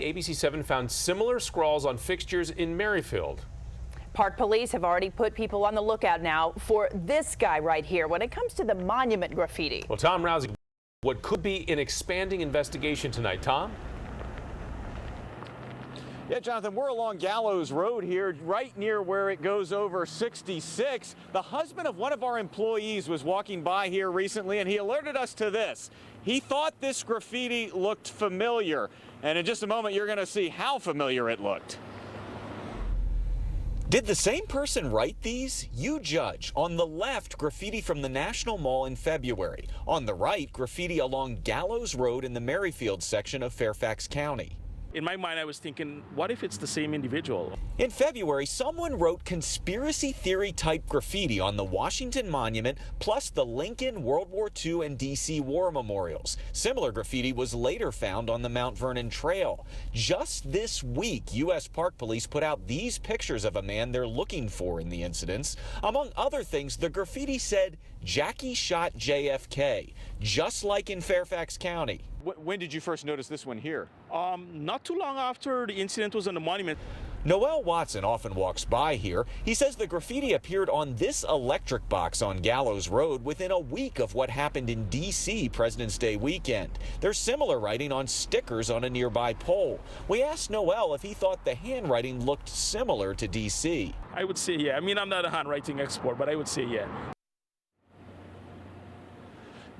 ABC7 found similar scrawls on fixtures in Merrifield. Park police have already put people on the lookout now for this guy right here when it comes to the monument graffiti. Well, Tom Rousey, what could be an expanding investigation tonight. Tom? Yeah, Jonathan, we're along Gallows Road here, right near where it goes over 66. The husband of one of our employees was walking by here recently, and he alerted us to this. He thought this graffiti looked familiar, and in just a moment, you're going to see how familiar it looked. Did the same person write these? You judge. On the left, graffiti from the National Mall in February. On the right, graffiti along Gallows Road in the Merrifield section of Fairfax County. In my mind, I was thinking, what if it's the same individual? In February, someone wrote conspiracy theory type graffiti on the Washington Monument, plus the Lincoln, World War II, and D.C. war memorials. Similar graffiti was later found on the Mount Vernon Trail. Just this week, U.S. Park Police put out these pictures of a man they're looking for in the incidents. Among other things, the graffiti said, "Jackie shot JFK," just like in Fairfax County. When did you first notice this one here? Not too long after the incident was on the monument. Noel Watson often walks by here. He says the graffiti appeared on this electric box on Gallows Road within a week of what happened in D.C. President's Day weekend. There's similar writing on stickers on a nearby pole. We asked Noel if he thought the handwriting looked similar to D.C. I would say yeah. I mean, I'm not a handwriting expert, but I would say yeah.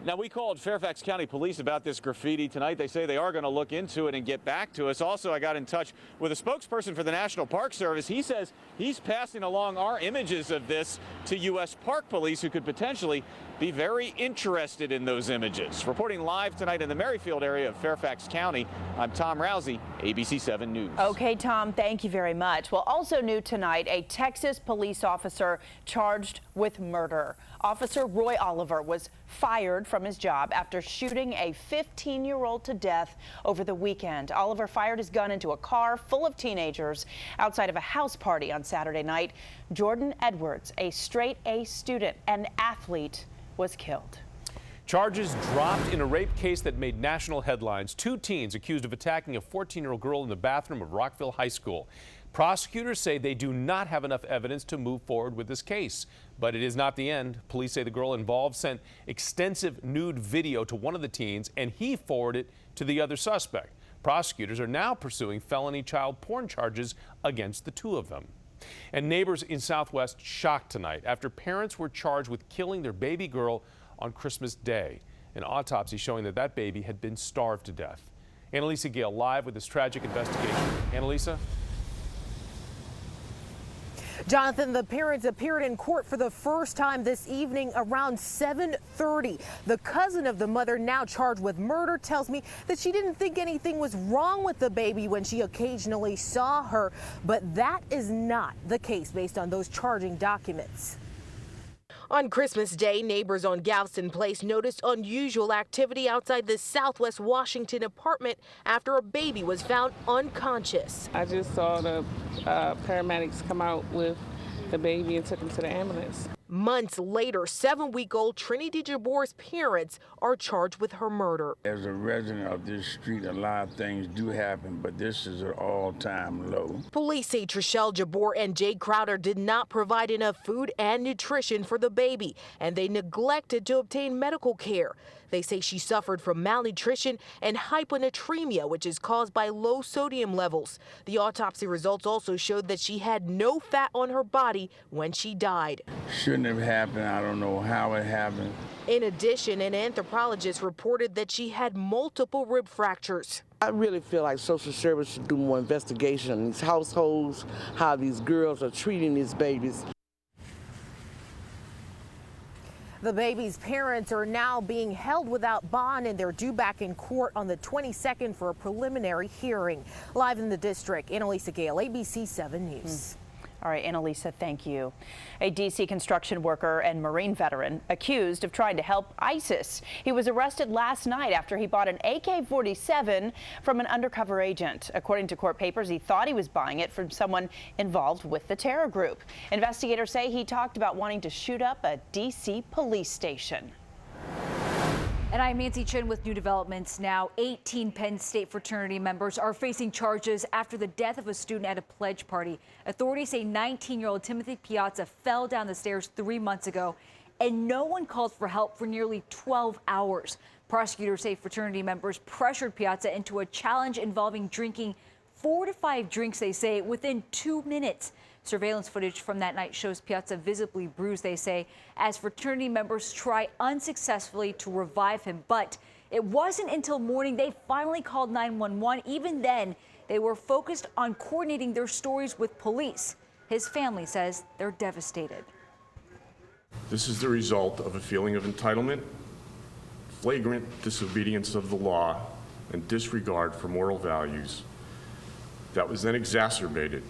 Now, we called Fairfax County Police about this graffiti tonight. They say they are going to look into it and get back to us. Also, I got in touch with a spokesperson for the National Park Service. He says he's passing along our images of this to U.S. Park Police, who could potentially be very interested in those images. Reporting live tonight in the Merrifield area of Fairfax County, I'm Tom Rousey, ABC 7 News. Okay, Tom, thank you very much. Well, also new tonight, a Texas police officer charged with murder. Officer Roy Oliver was fired from his job after shooting a 15-year-old to death over the weekend. Oliver fired his gun into a car full of teenagers outside of a house party on Saturday night. Jordan Edwards, a straight-A student and athlete, was killed. Charges dropped in a rape case that made national headlines. Two teens accused of attacking a 14-year-old girl in the bathroom of Rockville High School. Prosecutors say they do not have enough evidence to move forward with this case. But it is not the end. Police say the girl involved sent extensive nude video to one of the teens, and he forwarded it to the other suspect. Prosecutors are now pursuing felony child porn charges against the two of them. And neighbors in Southwest shocked tonight after parents were charged with killing their baby girl on Christmas Day. An autopsy showing that that baby had been starved to death. Annalisa Gale live with this tragic investigation. Annalisa? Jonathan, the parents appeared in court for the first time this evening around 7:30. The cousin of the mother, now charged with murder, tells me that she didn't think anything was wrong with the baby when she occasionally saw her. But that is not the case based on those charging documents. On Christmas Day, neighbors on Galveston Place noticed unusual activity outside the Southwest Washington apartment after a baby was found unconscious. I just saw the paramedics come out with the baby and took him to the ambulance. Months later, 7-week-old Trinity Jabor's parents are charged with her murder. As a resident of this street, a lot of things do happen, but this is an all-time low. Police say Trishelle Jabor and Jay Crowder did not provide enough food and nutrition for the baby, and they neglected to obtain medical care. They say she suffered from malnutrition and hyponatremia, which is caused by low sodium levels. The autopsy results also showed that she had no fat on her body when she died. Shouldn't have happened. I don't know how it happened. In addition, an anthropologist reported that she had multiple rib fractures. I really feel like social service should do more investigation on these households, how these girls are treating these babies. The baby's parents are now being held without bond, and they're due back in court on the 22nd for a preliminary hearing. Live in the district, Annalisa Gale, ABC 7 News. All right, Annalisa, thank you. A D.C. construction worker and Marine veteran accused of trying to help ISIS. He was arrested last night after he bought an AK-47 from an undercover agent. According to court papers, he thought he was buying it from someone involved with the terror group. Investigators say he talked about wanting to shoot up a D.C. police station. And I'm Nancy Chen with new developments now. 18 Penn State fraternity members are facing charges after the death of a student at a pledge party. Authorities say 19-year-old Timothy Piazza fell down the stairs 3 months ago, and no one called for help for nearly 12 hours. Prosecutors say fraternity members pressured Piazza into a challenge involving drinking 4 to 5 drinks, they say, within 2 minutes. Surveillance footage from that night shows Piazza visibly bruised, they say, as fraternity members try unsuccessfully to revive him. But it wasn't until morning they finally called 911. Even then, they were focused on coordinating their stories with police. His family says they're devastated. This is the result of a feeling of entitlement, flagrant disobedience of the law, and disregard for moral values that was then exacerbated